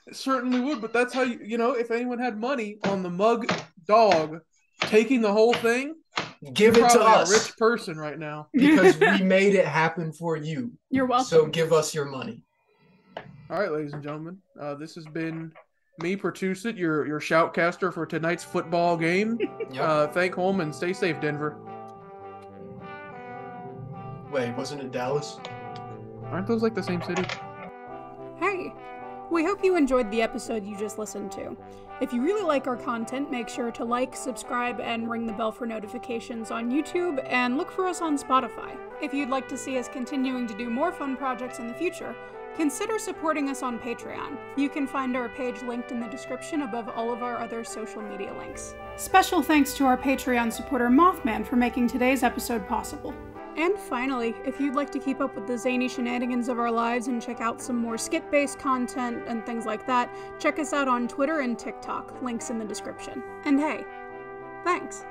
It certainly would, but that's how if anyone had money on the Mug Dog taking the whole thing, Give it to probably us a rich person right now. because we made it happen for you. You're welcome. So give us your money. All right, ladies and gentlemen, this has been me, Pertusit, your shoutcaster for tonight's football game. Yep. Thank home and stay safe, Denver. Wait, wasn't it Dallas? Aren't those like the same city? Hey, we hope you enjoyed the episode you just listened to. If you really like our content, make sure to like, subscribe, and ring the bell for notifications on YouTube, and look for us on Spotify. If you'd like to see us continuing to do more fun projects in the future, consider supporting us on Patreon. You can find our page linked in the description above all of our other social media links. Special thanks to our Patreon supporter Mothman for making today's episode possible. And finally, if you'd like to keep up with the zany shenanigans of our lives and check out some more skit-based content and things like that, check us out on Twitter and TikTok, links in the description. And hey, thanks!